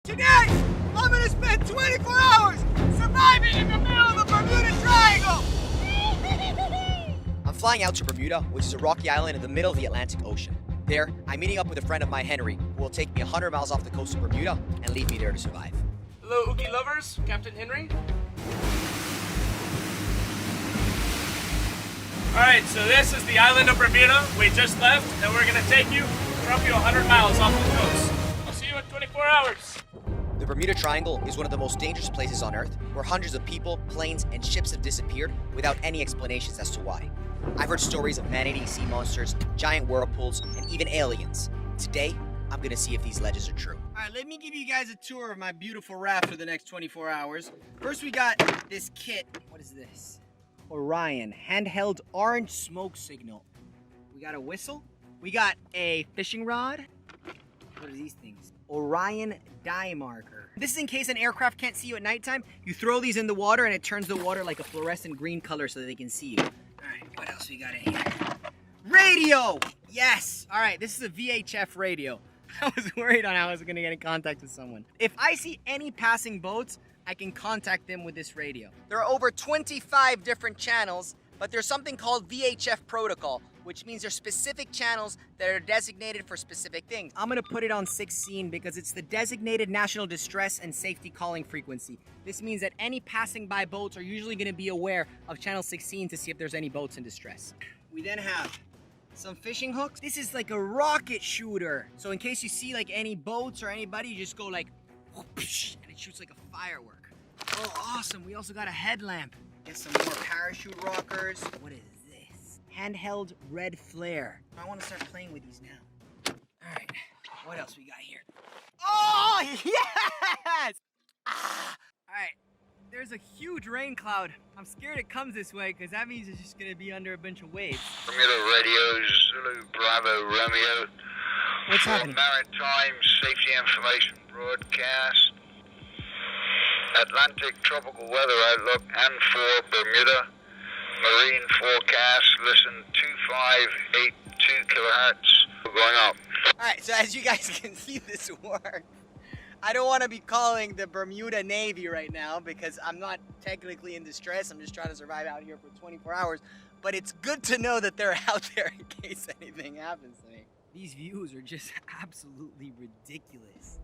Today, I'm gonna spend 24 hours surviving in the middle of the Bermuda Triangle! I'm flying out to Bermuda, which is a rocky island in the middle of the Atlantic Ocean. There, I'm meeting up with a friend of mine, Henry, who will take me 100 miles off the coast of Bermuda and leave me there to survive. Hello, Uki lovers, Captain Henry. Alright, so this is the island of Bermuda. We just left, and we're gonna take you, drop you 100 miles off the coast. I'll see you in 24 hours. The Bermuda Triangle is one of the most dangerous places on Earth, where hundreds of people, planes, and ships have disappeared without any explanations as to why. I've heard stories of man-eating sea monsters, giant whirlpools, and even aliens. Today, I'm gonna see if these legends are true. Alright, let me give you guys a tour of my beautiful raft for the next 24 hours. First, we got this kit. What is this? Orion, handheld orange smoke signal. We got a whistle. We got a fishing rod. What are these things? Orion dye marker. This is in case an aircraft can't see you at nighttime. You throw these in the water and it turns the water like a fluorescent green color so that they can see you. Alright, what else we got in here? Radio! Yes! Alright, this is a VHF radio. I was worried on how I was gonna get in contact with someone. If I see any passing boats, I can contact them with this radio. There are over 25 different channels, but there's something called VHF protocol, which means there's specific channels that are designated for specific things. I'm gonna put it on 16 because it's the designated national distress and safety calling frequency. This means that any passing by boats are usually gonna be aware of channel 16 to see if there's any boats in distress. We then have some fishing hooks. This is like a rocket shooter. So in case you see like any boats or anybody, you just go like, whoosh, and it shoots like a firework. Oh, awesome. We also got a headlamp. Get some more parachute rockers. What is this? Handheld red flare. I want to start playing with these now. All right, what else we got here? Oh, yes! Ah! All right, there's a huge rain cloud. I'm scared it comes this way because that means it's just going to be under a bunch of waves. Bermuda radios, Zulu Bravo Romeo. What's for happening? Maritime safety information broadcast. Atlantic tropical weather outlook and for Bermuda. Marine forecast, listen 2582 kilohertz. Going up. Alright, so as you guys can see this work, I don't want to be calling the Bermuda Navy right now because I'm not technically in distress. I'm just trying to survive out here for 24 hours. But it's good to know that they're out there in case anything happens to me. These views are just absolutely ridiculous.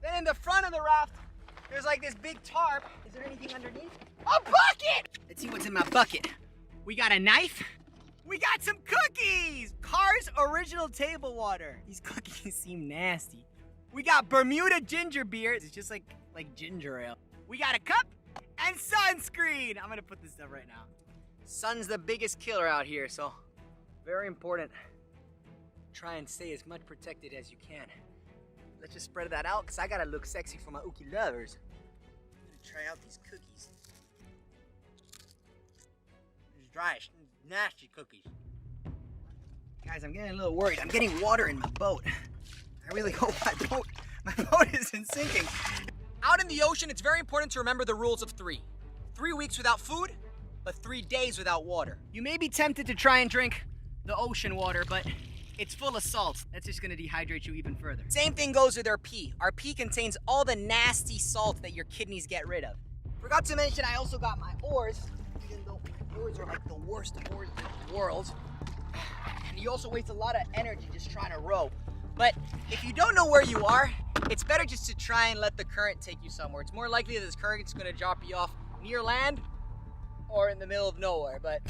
Then in the front of the raft, there's like this big tarp. Is there anything underneath? A bucket! Let's see what's in my bucket. We got a knife. We got some cookies! Car's original table water. These cookies seem nasty. We got Bermuda ginger beer. It's just like ginger ale. We got a cup and sunscreen. I'm gonna put this stuff right now. Sun's the biggest killer out here, so very important. Try and stay as much protected as you can. Let's just spread that out because I gotta look sexy for my Uki lovers. I'm gonna try out these cookies. There's dry, nasty cookies. Guys, I'm getting a little worried. I'm getting water in my boat. I really hope my boat isn't sinking. Out in the ocean, it's very important to remember the rules of 3. 3 weeks without food, but 3 days without water. You may be tempted to try and drink the ocean water, but it's full of salt. That's just gonna dehydrate you even further. Same thing goes with our pee. Our pee contains all the nasty salt that your kidneys get rid of. Forgot to mention I also got my oars, even though my oars are like the worst oars in the world. And you also waste a lot of energy just trying to row. But if you don't know where you are, it's better just to try and let the current take you somewhere. It's more likely that this current's gonna drop you off near land or in the middle of nowhere, but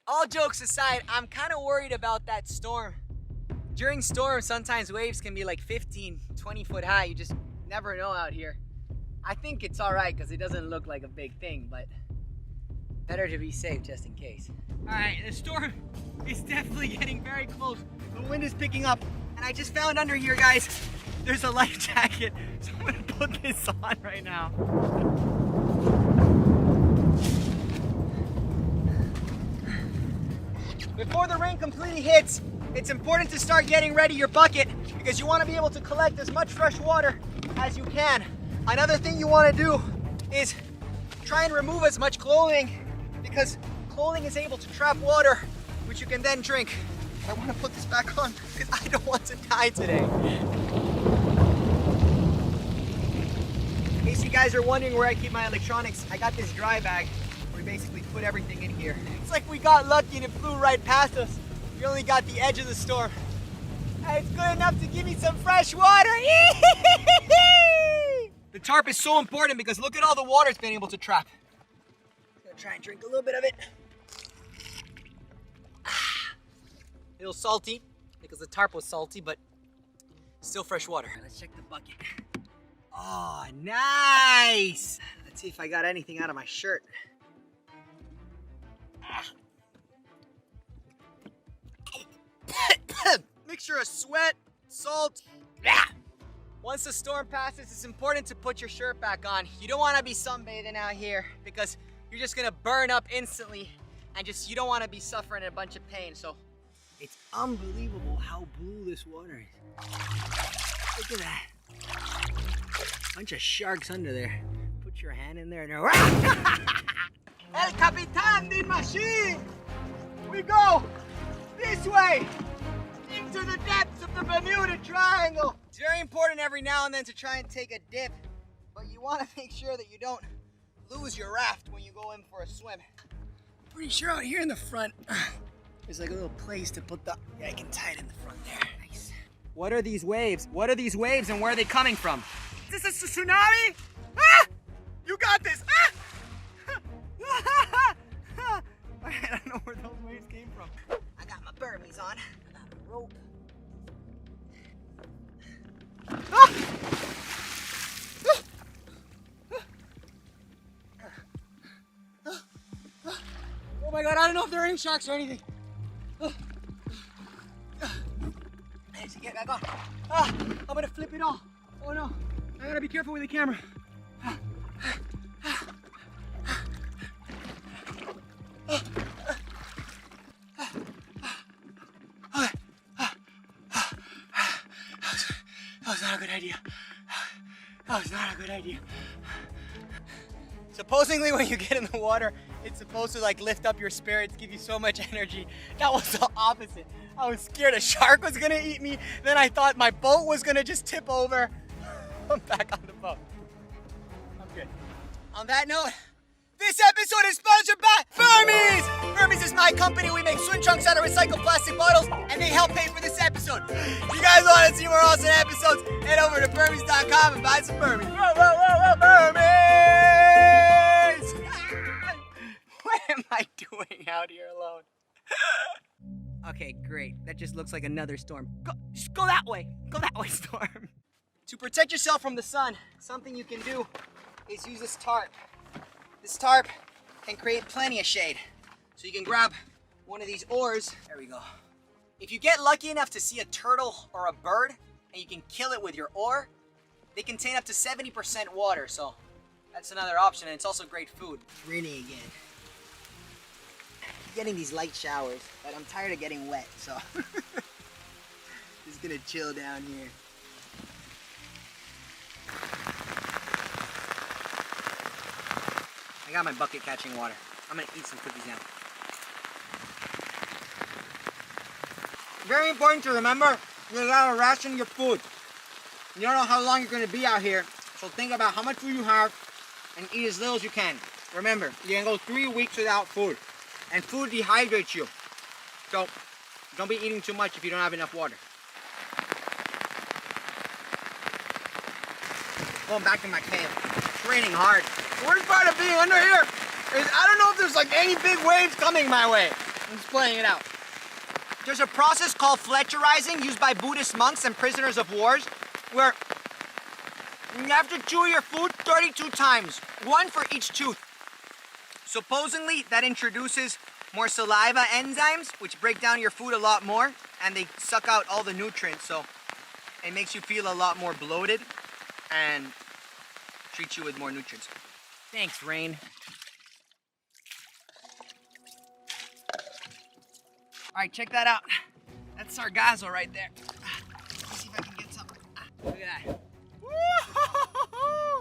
all jokes aside, I'm kind of worried about that storm. During storms, sometimes waves can be like 15, 20 foot high. You just never know out here. I think it's all right because it doesn't look like a big thing, but better to be safe just in case. All right, the storm is definitely getting very close. The wind is picking up, and I just found under here, guys, there's a life jacket. So I'm gonna put this on right now. Before the rain completely hits, it's important to start getting ready your bucket because you want to be able to collect as much fresh water as you can. Another thing you want to do is try and remove as much clothing because clothing is able to trap water, which you can then drink. I want to put this back on because I don't want to die today. guys are wondering where I keep my electronics, I got this dry bag where we basically put everything in here. It's like we got lucky and it flew right past us. We only got the edge of the storm. And it's good enough to give me some fresh water. The tarp is so important because look at all the water it's been able to trap. I'm gonna try and drink a little bit of it. A little salty because the tarp was salty, but still fresh water. Let's check the bucket. Oh, nice! Let's see if I got anything out of my shirt. Mixture of sweat, salt. Once the storm passes, it's important to put your shirt back on. You don't want to be sunbathing out here because you're just gonna burn up instantly and you don't want to be suffering a bunch of pain. So it's unbelievable how blue this water is. Look at that. Bunch of sharks under there. Put your hand in there and they're El Capitan de Machine! We go this way into the depths of the Bermuda Triangle. It's very important every now and then to try and take a dip, but you want to make sure that you don't lose your raft when you go in for a swim. Pretty sure out here in the front, there's like a little place to put the... Yeah, I can tie it in the front there. Nice. What are these waves? What are these waves and where are they coming from? Is this a tsunami? Ah! You got this! Ah! I don't know where those waves came from. I got my Burmese on. I got my rope. Ah! Oh my god, I don't know if there are any sharks or anything. I need to get back on. I'm gonna flip it off. Oh no, I gotta be careful with the camera. That was not a good idea. That was not a good idea. Supposedly when you get in the water, it's supposed to like lift up your spirits, give you so much energy. That was the opposite. I was scared a shark was gonna eat me. Then I thought my boat was gonna just tip over. I'm back on the boat. I'm good. On that note, this episode is sponsored by Burmese! Burmese is my company. We make swim trunks out of recycled plastic bottles, and they help pay for this episode. If you guys want to see more awesome episodes, head over to Burmese.com and buy some Burmese. Whoa, whoa, whoa, whoa, Burmese! What am I doing out here alone? Okay, great. That just looks like another storm. Just go that way. Go that way, storm. To protect yourself from the sun, something you can do is use this tarp. This tarp can create plenty of shade. So you can grab one of these oars. There we go. If you get lucky enough to see a turtle or a bird and you can kill it with your oar, they contain up to 70% water. So that's another option, and it's also great food. It's raining again. I'm getting these light showers, but I'm tired of getting wet, so just gonna chill down here. I got my bucket catching water. I'm gonna eat some cookies now. Very important to remember, you gotta ration your food. You don't know how long you're gonna be out here, so think about how much food you have and eat as little as you can. Remember, you can go 3 weeks without food, and food dehydrates you. So don't be eating too much if you don't have enough water. Going back to my cave. It's raining hard. The worst part of being under here is I don't know if there's like any big waves coming my way. I'm just playing it out. There's a process called Fletcherizing used by Buddhist monks and prisoners of wars where you have to chew your food 32 times, 1 for each tooth. Supposedly that introduces more saliva enzymes which break down your food a lot more and they suck out all the nutrients, so it makes you feel a lot more bloated and treats you with more nutrients. Thanks, rain. All right, check that out. That's sargasso right there. Let's see if I can get some. Look at that.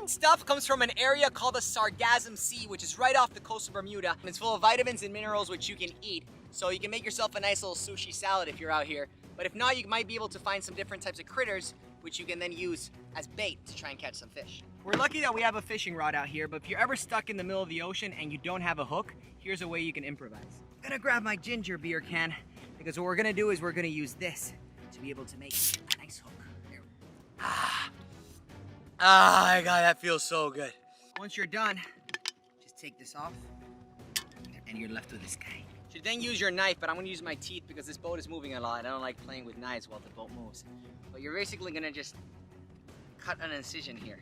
Stuff comes from an area called the Sargassum Sea, which is right off the coast of Bermuda. It's full of vitamins and minerals which you can eat. So you can make yourself a nice little sushi salad if you're out here. But if not, you might be able to find some different types of critters which you can then use as bait to try and catch some fish. We're lucky that we have a fishing rod out here, but if you're ever stuck in the middle of the ocean and you don't have a hook, here's a way you can improvise. I'm gonna grab my ginger beer can, because what we're gonna do is we're gonna use this to be able to make a nice hook. There. My God, that feels so good. Once you're done, just take this off, and you're left with this guy. You should then use your knife, but I'm gonna use my teeth because this boat is moving a lot. I don't like playing with knives while the boat moves. But you're basically gonna just cut an incision here.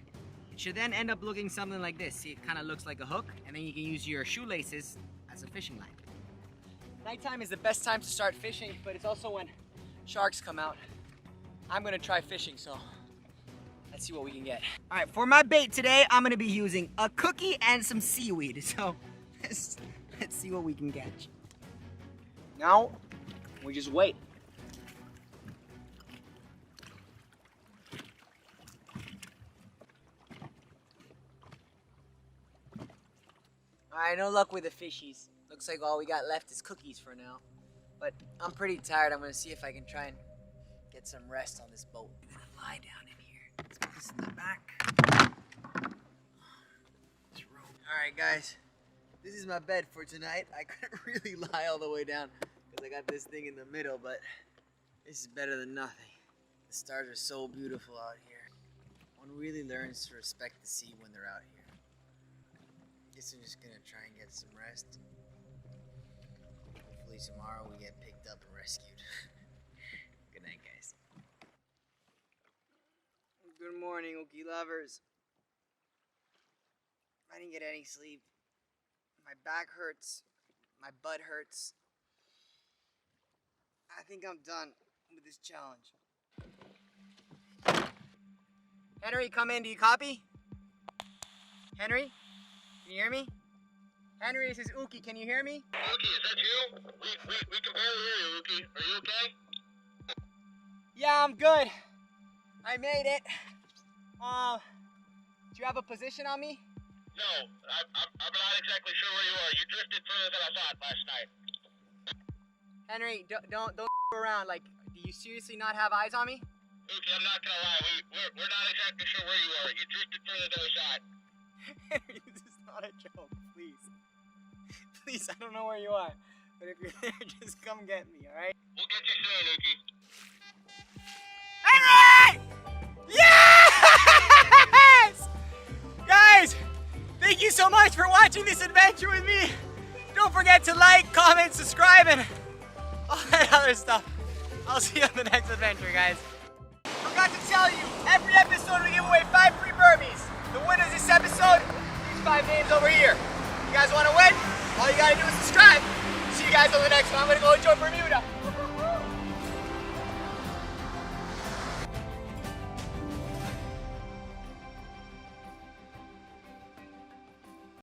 It should then end up looking something like this. See, it kind of looks like a hook, and then you can use your shoelaces as a fishing line. Nighttime is the best time to start fishing, but it's also when sharks come out. I'm gonna try fishing, so let's see what we can get. All right, for my bait today, I'm gonna be using a cookie and some seaweed. So let's see what we can catch. Now, we just wait. All right, no luck with the fishies. Looks like all we got left is cookies for now. But I'm pretty tired. I'm gonna see if I can try and get some rest on this boat. I'm gonna lie down in here. Let's put this in the back. All right, guys. This is my bed for tonight. I couldn't really lie all the way down because I got this thing in the middle, but this is better than nothing. The stars are so beautiful out here. One really learns to respect the sea when they're out here. I guess I'm just gonna try and get some rest. Hopefully tomorrow we get picked up and rescued. Good night, guys. Good morning, Okie lovers. I didn't get any sleep. My back hurts. My butt hurts. I think I'm done with this challenge. Henry, come in. Do you copy? Henry? Can you hear me? Henry, this is Uki. Can you hear me? Uki, is that you? We can barely hear you, Uki. Are you okay? Yeah, I'm good. I made it. Do you have a position on me? No, I'm not exactly sure where you are. You drifted further than I thought last night. Henry, don't around. Like, do you seriously not have eyes on me? Uki, I'm not gonna lie. We're not exactly sure where you are. You drifted further than we thought. Henry, this is not a joke. Please. Please, I don't know where you are. But if you're there, just come get me, alright? We'll get you soon, Uki. Henry! Yes! Guys, thank you so much for watching this adventure with me. Don't forget to like, comment, subscribe, and all that other stuff. I'll see you on the next adventure, guys. Forgot to tell you, every episode we give away 5 free Burmese. The winners this episode, these 5 names over here. You guys want to win? All you gotta do is subscribe. See you guys on the next one. I'm gonna go enjoy Bermuda.